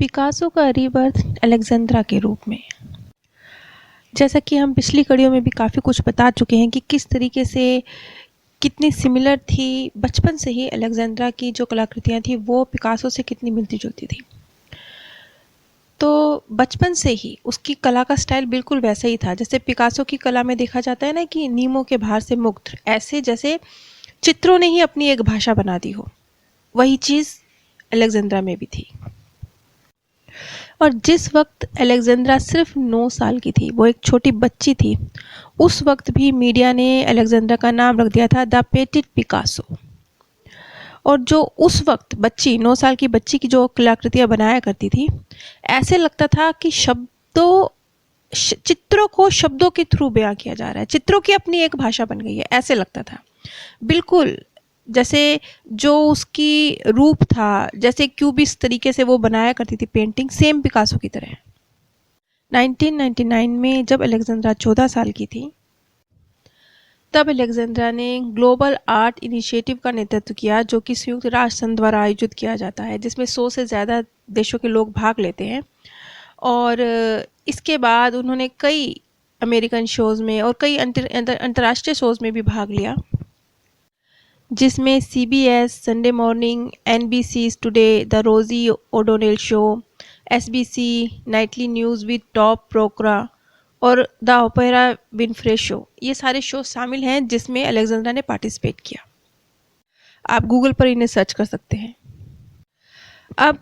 Picasso का rebirth Alexandra के रूप में। जैसा कि हम पिछली कड़ियों में भी काफ़ी कुछ बता चुके हैं कि किस तरीके से कितनी सिमिलर थी बचपन से ही अलेक्जेंड्रा की जो कलाकृतियाँ थी वो पिकासो से कितनी मिलती जुलती थी। तो बचपन से ही उसकी कला का स्टाइल बिल्कुल वैसा ही था जैसे पिकासो की कला में देखा जाता है ना कि नीमों के भार से मुक्त, ऐसे जैसे चित्रों ने ही अपनी एक भाषा बना दी हो, वही चीज़ अलेक्जेंड्रा में भी थी। और जिस वक्त अलेक्जेंड्रा सिर्फ 9 साल की थी, वो एक छोटी बच्ची थी, उस वक्त भी मीडिया ने अलेक्जेंड्रा का नाम रख दिया था द पेटिट पिकासो। और जो उस वक्त बच्ची 9 साल की बच्ची की जो कलाकृतियाँ बनाया करती थी, ऐसे लगता था कि चित्रों को शब्दों के थ्रू बयां किया जा रहा है, चित्रों की अपनी एक भाषा बन गई है, ऐसे लगता था। बिल्कुल जैसे जो उसकी रूप था, जैसे क्यूबिस्ट तरीके से वो बनाया करती थी पेंटिंग, सेम पिकासो की तरह। 1999 में जब अलेक्जेंड्रा 14 साल की थी, तब अलेक्जेंड्रा ने ग्लोबल आर्ट इनिशिएटिव का नेतृत्व किया, जो कि संयुक्त राष्ट्र संघ द्वारा आयोजित किया जाता है, जिसमें 100 से ज़्यादा देशों के लोग भाग लेते हैं। और इसके बाद उन्होंने कई अमेरिकन शोज़ में और कई अंतर्राष्ट्रीय शोज़ में भी भाग लिया, जिसमें CBS, Sunday morning, NBC today, the Rosie O'Donnell show, SBC nightly news with Tom Brokaw और द ओपेरा विनफ्रे शो, ये सारे शो शामिल हैं जिसमें अलेक्जेंड्रा ने पार्टिसिपेट किया। आप गूगल पर इन्हें सर्च कर सकते हैं। अब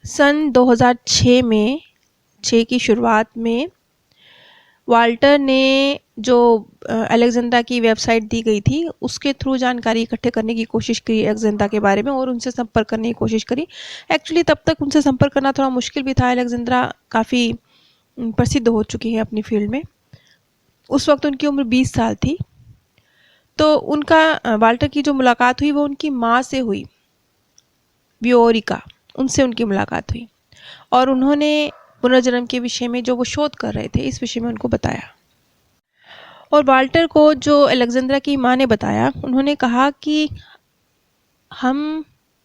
सन 2006 में 6 की शुरुआत में वाल्टर ने जो अलेक्जेंड्रा की वेबसाइट दी गई थी उसके थ्रू जानकारी इकट्ठे करने की कोशिश की अलेक्जेंड्रा के बारे में और उनसे संपर्क करने की कोशिश करी। एक्चुअली तब तक उनसे संपर्क करना थोड़ा मुश्किल भी था, अलेक्जेंड्रा काफ़ी प्रसिद्ध हो चुकी है अपनी फील्ड में। उस वक्त उनकी उम्र 20 साल थी। तो उनका वाल्टर की जो मुलाकात हुई वो उनकी माँ से हुई, वियोरिका, उनसे उनकी मुलाकात हुई और उन्होंने पुनर्जन्म के विषय में जो वो शोध कर रहे थे इस विषय में उनको बताया। और वाल्टर को जो अलेक्जेंड्रा की माँ ने बताया, उन्होंने कहा कि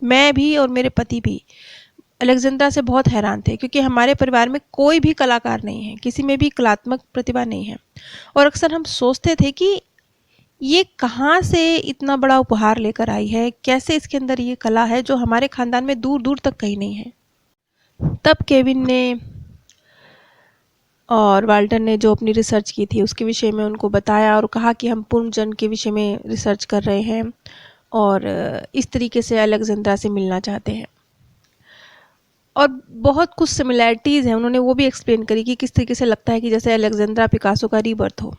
मैं भी और मेरे पति भी अलेक्जेंड्रा से बहुत हैरान थे, क्योंकि हमारे परिवार में कोई भी कलाकार नहीं है, किसी में भी कलात्मक प्रतिभा नहीं है। और अक्सर हम सोचते थे कि ये कहाँ से इतना बड़ा उपहार लेकर आई है, कैसे इसके अंदर ये कला है जो हमारे खानदान में दूर दूर तक कहीं नहीं है। तब केविन ने और वाल्टर ने जो अपनी रिसर्च की थी उसके विषय में उनको बताया और कहा कि हम पुनर्जन्म के विषय में रिसर्च कर रहे हैं और इस तरीके से अलेक्जेंड्रा से मिलना चाहते हैं। और बहुत कुछ सिमिलैरिटीज़ हैं, उन्होंने वो भी एक्सप्लेन करी कि किस तरीके से लगता है कि जैसे अलेक्जेंड्रा पिकासो का रीबर्थ हो।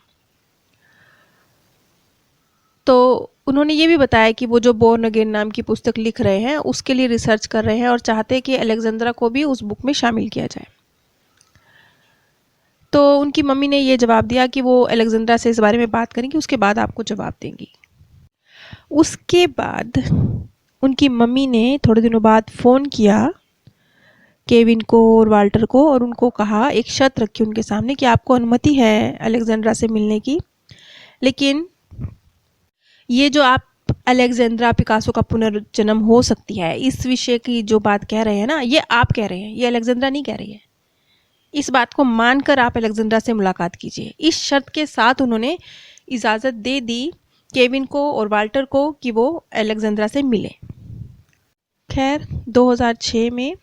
तो उन्होंने ये भी बताया कि वो जो बोर्न अगेन नाम की पुस्तक लिख रहे हैं उसके लिए रिसर्च कर रहे हैं और चाहते हैं कि अलेक्जेंड्रा को भी उस बुक में शामिल किया जाए। तो उनकी मम्मी ने ये जवाब दिया कि वो अलेक्जेंड्रा से इस बारे में बात करेंगी, उसके बाद आपको जवाब देंगी। उसके बाद उनकी मम्मी ने थोड़े दिनों बाद फ़ोन किया केविन को और वाल्टर को और उनको कहा, एक शर्त रखी उनके सामने कि आपको अनुमति है अलेक्जेंड्रा से मिलने की, लेकिन ये जो आप अलेक्जेंड्रा पिकासो का पुनर्जन्म हो सकती है इस विषय की जो बात कह रहे हैं ना, ये आप कह रहे हैं, ये अलेक्जेंड्रा नहीं कह रही है। इस बात को मानकर आप अलेक्जेंड्रा से मुलाकात कीजिए। इस शर्त के साथ उन्होंने इजाज़त दे दी केविन को और वाल्टर को कि वो अलेक्जेंड्रा से मिले। खैर 2006 में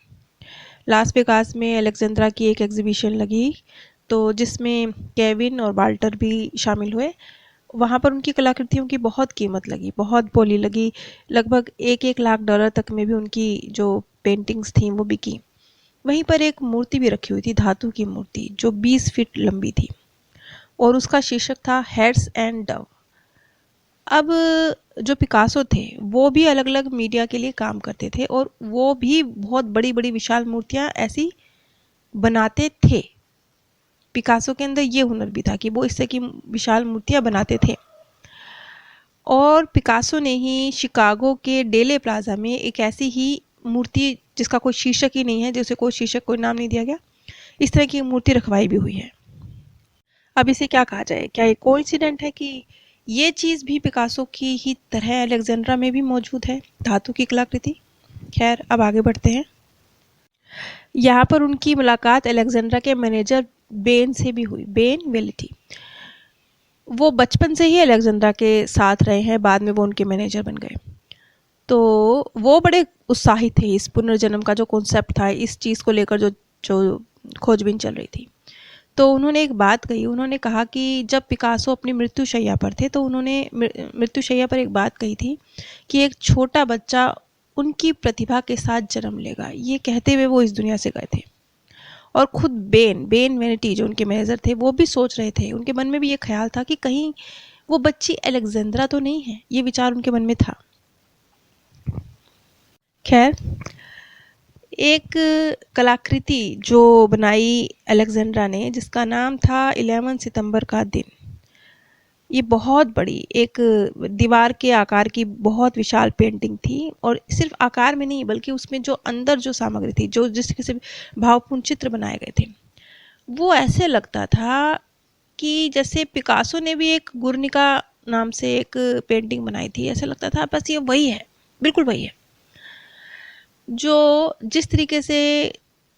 लास वेगास में अलेक्जेंड्रा की एक एग्जीबिशन लगी, तो जिसमें केविन और वाल्टर भी शामिल हुए। वहाँ पर उनकी कलाकृतियों की बहुत कीमत लगी, बहुत बोली लगी, लगभग $1 लाख तक में भी उनकी जो पेंटिंग्स थी वो बिकी। वहीं पर एक मूर्ति भी रखी हुई थी, धातु की मूर्ति, जो 20 फीट लंबी थी और उसका शीर्षक था हेड्स एंड डव। अब जो पिकासो थे वो भी अलग अलग मीडिया के लिए काम करते थे और वो भी बहुत बड़ी बड़ी विशाल मूर्तियाँ ऐसी बनाते थे। पिकासो के अंदर ये हुनर भी था कि वो इससे की विशाल मूर्तियाँ बनाते थे। और पिकासो ने ही शिकागो के डेले प्लाजा में एक ऐसी ही मूर्ति जिसका कोई शीर्षक ही नहीं है, जिसे कोई शीर्षक, कोई नाम नहीं दिया गया, इस तरह की मूर्ति रखवाई भी हुई है। अब इसे क्या कहा जाए, क्या ये कोइंसिडेंट है कि ये चीज़ भी पिकासो की ही तरह अलेक्जेंड्रा में भी मौजूद है, धातु की कलाकृति? खैर अब आगे बढ़ते हैं। यहाँ पर उनकी मुलाकात अलेक्जेंड्रा के मैनेजर बेन से भी हुई, बेन वेलिटी। वो बचपन से ही अलेक्जेंड्रा के साथ रहे हैं, बाद में वो उनके मैनेजर बन गए। तो वो बड़े उत्साहित थे इस पुनर्जन्म का जो कॉन्सेप्ट था, इस चीज़ को लेकर जो जो खोजबीन चल रही थी। तो उन्होंने एक बात कही, उन्होंने कहा कि जब पिकासो अपनी मृत्युशैया पर थे तो उन्होंने मृत्युशैया पर एक बात कही थी कि एक छोटा बच्चा उनकी प्रतिभा के साथ जन्म लेगा। ये कहते हुए वो इस दुनिया से गए थे। और खुद बेन वेनिटी जो उनके मैनेजर थे, वो भी सोच रहे थे, उनके मन में भी ये ख्याल था कि कहीं वो बच्ची अलेक्जेंड्रा तो नहीं है। ये विचार उनके मन में था। खैर, एक कलाकृति जो बनाई अलेक्जेंड्रा ने, जिसका नाम था 11 सितंबर का दिन। ये बहुत बड़ी एक दीवार के आकार की बहुत विशाल पेंटिंग थी, और सिर्फ आकार में नहीं बल्कि उसमें जो अंदर जो सामग्री थी, जो जिस तरीके से भावपूर्ण चित्र बनाए गए थे, वो ऐसे लगता था कि जैसे पिकासो ने भी एक गुर्निका नाम से एक पेंटिंग बनाई थी। ऐसा लगता था बस ये वही है, बिल्कुल वही है। जो जिस तरीके से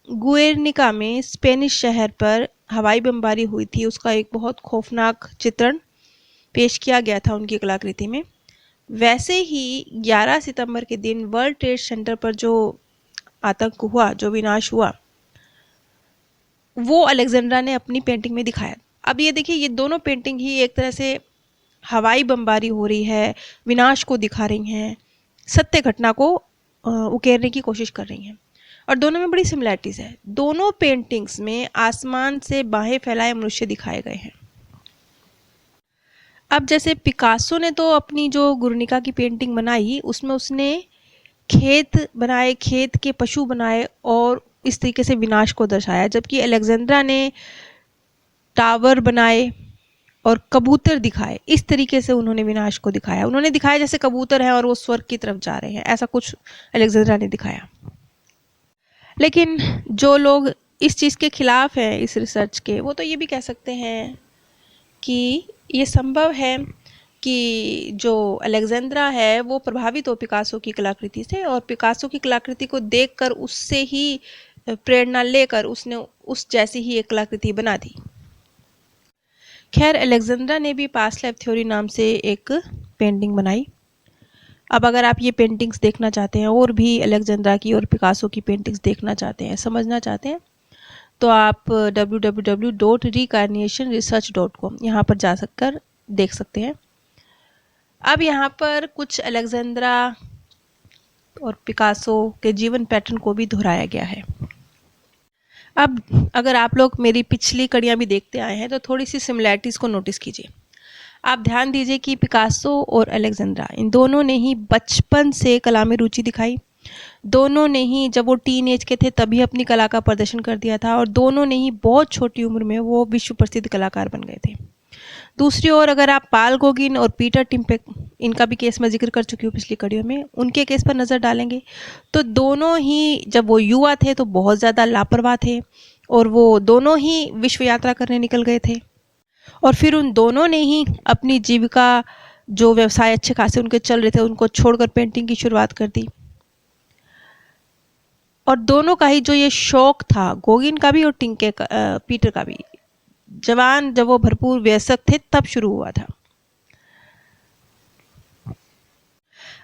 गुएर्निका में स्पेनिश शहर पर हवाई बमबारी हुई थी, उसका एक बहुत खौफनाक चित्रण पेश किया गया था उनकी कलाकृति में, वैसे ही 11 सितंबर के दिन वर्ल्ड ट्रेड सेंटर पर जो आतंक हुआ, जो विनाश हुआ, वो अलेक्जेंड्रा ने अपनी पेंटिंग में दिखाया। अब ये देखिए, ये दोनों पेंटिंग ही एक तरह से हवाई बमबारी हो रही है, विनाश को दिखा रही हैं, सत्य घटना को उकेरने की कोशिश कर रही हैं, और दोनों में बड़ी सिमिलैरिटीज़ है। दोनों पेंटिंग्स में आसमान से बाहें फैलाए मनुष्य दिखाए गए हैं। अब जैसे पिकासो ने तो अपनी जो गुर्निका की पेंटिंग बनाई, उसमें उसने खेत बनाए, खेत के पशु बनाए और इस तरीके से विनाश को दर्शाया, जबकि अलेक्जेंड्रा ने टावर बनाए और कबूतर दिखाए। इस तरीके से उन्होंने विनाश को दिखाया। उन्होंने दिखाया जैसे कबूतर हैं और वो स्वर्ग की तरफ जा रहे हैं, ऐसा कुछ अलेक्जेंड्रा ने दिखाया। लेकिन जो लोग इस चीज़ के खिलाफ हैं, इस रिसर्च के, वो तो ये भी कह सकते हैं कि ये संभव है कि जो अलेक्जेंड्रा है वो प्रभावित हो पिकासो की कलाकृति से, और पिकासो की कलाकृति को देखकर उससे ही प्रेरणा लेकर उसने उस जैसी ही एक कलाकृति बना दी। खैर, अलेक्जेंड्रा ने भी पास्ट लाइफ थ्योरी नाम से एक पेंटिंग बनाई। अब अगर आप ये पेंटिंग्स देखना चाहते हैं, और भी अलेक्जेंड्रा की और पिकासो की पेंटिंग्स देखना चाहते हैं, समझना चाहते हैं, तो आप www.reincarnationresearch.com यहाँ पर जा सककर देख सकते हैं। अब यहाँ पर कुछ अलेक्जेंड्रा और पिकासो के जीवन पैटर्न को भी दोहराया गया है। अब अगर आप लोग मेरी पिछली कड़ियाँ भी देखते आए हैं तो थोड़ी सी सिमिलैरिटीज़ को नोटिस कीजिए। आप ध्यान दीजिए कि पिकासो और अलेक्जेंड्रा, इन दोनों ने ही बचपन से कला में रुचि दिखाई। दोनों ने ही जब वो टीन एज के थे तभी अपनी कला का प्रदर्शन कर दिया था, और दोनों ने ही बहुत छोटी उम्र में वो विश्व प्रसिद्ध कलाकार बन गए थे। दूसरी ओर अगर आप पाल गोगिन और पीटर टिम्पेक, इनका भी केस मैं जिक्र कर चुकी हूँ पिछली कड़ियों में, उनके केस पर नज़र डालेंगे तो दोनों ही जब वो युवा थे तो बहुत ज़्यादा लापरवाह थे, और वो दोनों ही विश्व यात्रा करने निकल गए थे, और फिर उन दोनों ने ही अपनी जीविका, जो व्यवसाय अच्छे खासे उनके चल रहे थे, उनको छोड़कर पेंटिंग की शुरुआत कर दी। और दोनों का ही जो ये शौक था, गोगिन का भी और पीटर का भी, जवान जब वो भरपूर वयस्क थे तब शुरू हुआ था।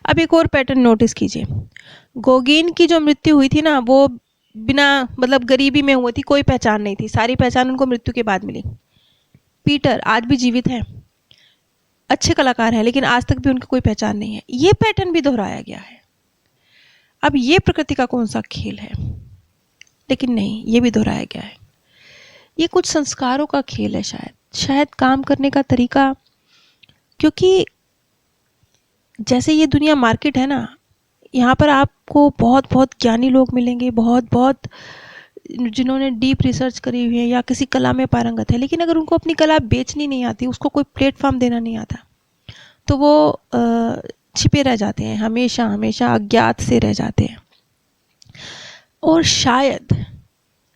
अब एक और पैटर्न नोटिस कीजिए। गोगिन की जो मृत्यु हुई थी ना, वो बिना मतलब गरीबी में हुई थी, कोई पहचान नहीं थी, सारी पहचान उनको मृत्यु के बाद मिली। पीटर आज भी जीवित हैं, अच्छे कलाकार हैं, लेकिन आज तक भी उनकी कोई पहचान नहीं है। ये पैटर्न भी दोहराया गया है। अब ये प्रकृति का कौन सा खेल है? लेकिन नहीं, ये भी दोहराया गया है। ये कुछ संस्कारों का खेल है, शायद काम करने का तरीका। क्योंकि जैसे ये दुनिया मार्केट है ना, यहाँ पर आपको बहुत बहुत ज्ञानी लोग मिलेंगे, बहुत बहुत जिन्होंने डीप रिसर्च करी हुई है या किसी कला में पारंगत है, लेकिन अगर उनको अपनी कला बेचनी नहीं आती, उसको कोई प्लेटफॉर्म देना नहीं आता, तो वो छिपे रह जाते हैं, हमेशा हमेशा अज्ञात से रह जाते हैं। और शायद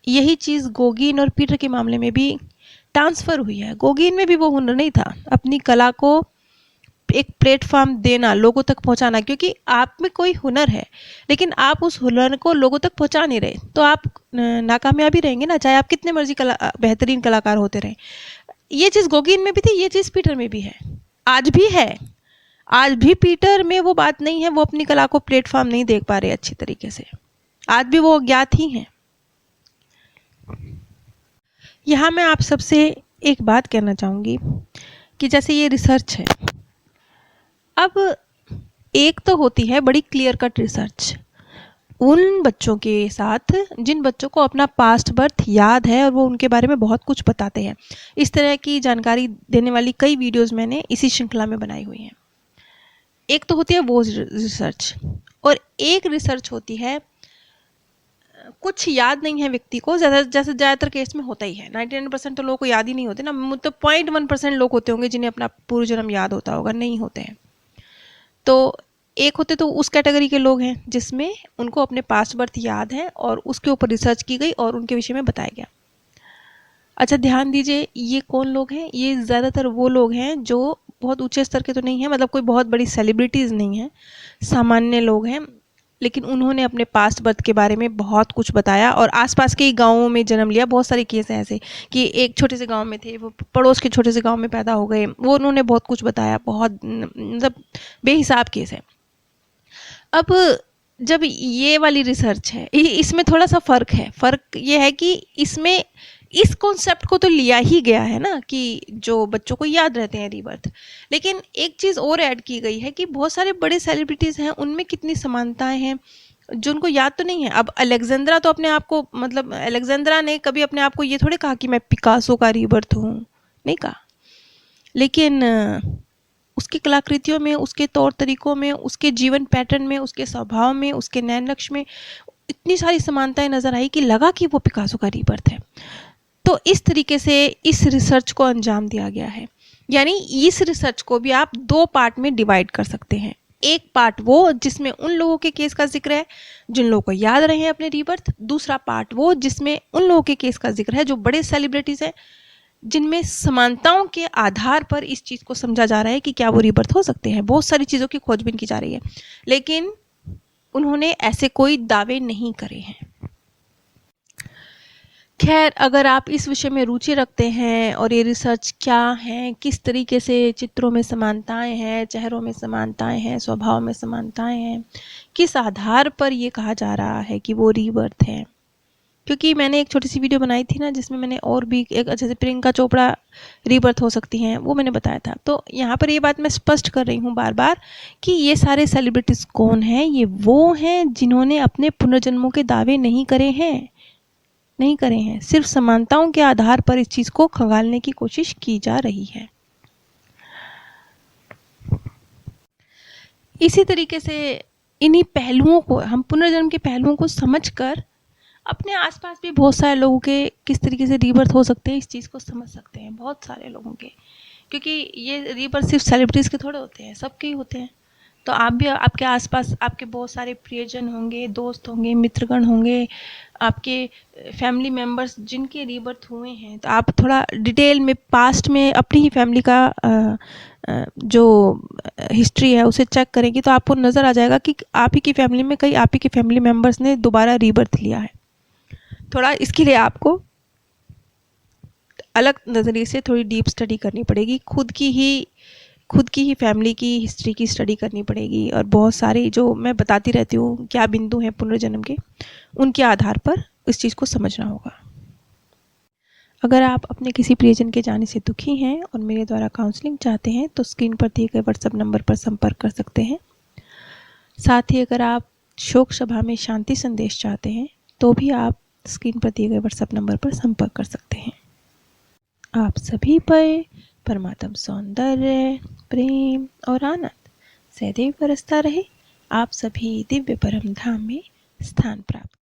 यही चीज़ गोगिन और पीटर के मामले में भी ट्रांसफ़र हुई है। गोगिन में भी वो हुनर नहीं था, अपनी कला को एक प्लेटफॉर्म देना, लोगों तक पहुंचाना, क्योंकि आप में कोई हुनर है लेकिन आप उस हुनर को लोगों तक पहुंचा नहीं रहे तो आप नाकामयाब ही रहेंगे ना, चाहे आप कितने मर्जी बेहतरीन कलाकार होते रहें। ये चीज़ गोगिन में भी थी, ये चीज़ पीटर में भी है, आज भी है। आज भी पीटर में वो बात नहीं है, वो अपनी कला को प्लेटफॉर्म नहीं देख पा रहे अच्छी तरीके से, आज भी वो अज्ञात ही हैं। यहाँ मैं आप सबसे एक बात कहना चाहूँगी कि जैसे ये रिसर्च है, अब एक तो होती है बड़ी क्लियर कट रिसर्च उन बच्चों के साथ जिन बच्चों को अपना पास्ट बर्थ याद है और वो उनके बारे में बहुत कुछ बताते हैं। इस तरह की जानकारी देने वाली कई वीडियोस मैंने इसी श्रृंखला में बनाई हुई हैं। एक तो होती है वो रिसर्च, और एक रिसर्च होती है कुछ याद नहीं है व्यक्ति को, जैसे ज़्यादातर केस में होता ही है, 99% तो लोगों को याद ही नहीं होते ना, मतलब 0.1% लोग होते होंगे जिन्हें अपना पूर्व जन्म याद होता होगा, नहीं होते हैं। तो एक होते तो उस कैटेगरी के लोग हैं जिसमें उनको अपने पास्ट बर्थ याद है और उसके ऊपर रिसर्च की गई और उनके विषय में बताया गया। अच्छा ध्यान दीजिए, ये कौन लोग हैं? ये ज़्यादातर वो लोग हैं जो बहुत ऊंचे स्तर के तो नहीं हैं, मतलब कोई बहुत बड़ी सेलिब्रिटीज़ नहीं हैं, सामान्य लोग हैं, लेकिन उन्होंने अपने पास्ट बर्थ के बारे में बहुत कुछ बताया और आसपास के गांवों में जन्म लिया। बहुत सारे केस हैं ऐसे कि एक छोटे से गांव में थे, वो पड़ोस के छोटे से गांव में पैदा हो गए, वो उन्होंने बहुत कुछ बताया, बहुत मतलब बेहिसाब केस है। अब जब ये वाली रिसर्च है, इसमें थोड़ा सा फ़र्क ये है कि इसमें इस कॉन्सेप्ट को तो लिया ही गया है ना कि जो बच्चों को याद रहते हैं रीबर्थ, लेकिन एक चीज़ और ऐड की गई है कि बहुत सारे बड़े सेलिब्रिटीज़ हैं, उनमें कितनी समानताएं हैं जो उनको याद तो नहीं है। अब अलेक्जेंड्रा तो अपने आप को, मतलब अलेक्जेंड्रा ने कभी अपने आप को ये थोड़े कहा कि मैं पिकासो का रीबर्थ हूँ, नहीं कहा, लेकिन उसकी कलाकृतियों में, उसके तौर तरीकों में, उसके जीवन पैटर्न में, उसके स्वभाव में, उसके नैन नक्श में इतनी सारी समानताएं नजर आई कि लगा कि वो पिकासो का रीबर्थ है। तो इस तरीके से इस रिसर्च को अंजाम दिया गया है। यानी इस रिसर्च को भी आप दो पार्ट में डिवाइड कर सकते हैं। एक पार्ट वो जिसमें उन लोगों के केस का जिक्र है जिन लोगों को याद रहे हैं अपने रीबर्थ, दूसरा पार्ट वो जिसमें उन लोगों के केस का जिक्र है जो बड़े सेलिब्रिटीज हैं, जिनमें समानताओं के आधार पर इस चीज़ को समझा जा रहा है कि क्या वो रीबर्थ हो सकते हैं। बहुत सारी चीज़ों की खोजबीन की जा रही है, लेकिन उन्होंने ऐसे कोई दावे नहीं करे हैं। खैर, अगर आप इस विषय में रुचि रखते हैं और ये रिसर्च क्या है, किस तरीके से चित्रों में समानताएं हैं, चेहरों में समानताएं हैं, स्वभाव में समानताएं हैं, किस आधार पर ये कहा जा रहा है कि वो रीबर्थ है, क्योंकि मैंने एक छोटी सी वीडियो बनाई थी ना जिसमें मैंने और भी एक अच्छे से प्रियंका चोपड़ा रीबर्थ हो सकती हैं, वो मैंने बताया था। तो यहाँ पर ये बात मैं स्पष्ट कर रही हूँ बार बार कि ये सारे सेलिब्रिटीज़ कौन हैं? ये वो हैं जिन्होंने अपने पुनर्जन्मों के दावे नहीं करे हैं, सिर्फ समानताओं के आधार पर इस चीज़ को खंगालने की कोशिश की जा रही है। इसी तरीके से इन्हीं पहलुओं को, हम पुनर्जन्म के पहलुओं को समझकर अपने आसपास भी बहुत सारे लोगों के किस तरीके से रीबर्थ हो सकते हैं इस चीज़ को समझ सकते हैं, बहुत सारे लोगों के, क्योंकि ये रीबर्थ सिर्फ सेलिब्रिटीज़ के थोड़े होते हैं, सबके ही होते हैं। तो आप भी, आपके आसपास आपके बहुत सारे प्रियजन होंगे, दोस्त होंगे, मित्रगण होंगे, आपके फैमिली मेम्बर्स जिनके रीबर्थ हुए हैं, तो आप थोड़ा डिटेल में पास्ट में अपनी ही फैमिली का जो हिस्ट्री है उसे चेक करेंगे तो आपको नज़र आ जाएगा कि आप ही की फैमिली में कई आप ही के फैमिली मेम्बर्स ने दोबारा रीबर्थ लिया है। थोड़ा इसके लिए आपको अलग नज़रिए से थोड़ी डीप स्टडी करनी पड़ेगी, खुद की ही फैमिली की हिस्ट्री की स्टडी करनी पड़ेगी, और बहुत सारे जो मैं बताती रहती हूँ क्या बिंदु हैं पुनर्जन्म के, उनके आधार पर इस चीज़ को समझना होगा। अगर आप अपने किसी प्रियजन के जाने से दुखी हैं और मेरे द्वारा काउंसलिंग चाहते हैं तो स्क्रीन पर दिए गए व्हाट्सएप नंबर पर संपर्क कर सकते हैं। साथ ही अगर आप शोक सभा में शांति संदेश चाहते हैं तो भी आप स्क्रीन पर दिए गए व्हाट्सएप नंबर पर संपर्क कर सकते हैं। आप सभी पर परमात्म सौंदर्य, प्रेम और आनंद सदैव बरसता रहे। आप सभी दिव्य परम धाम में स्थान प्राप्त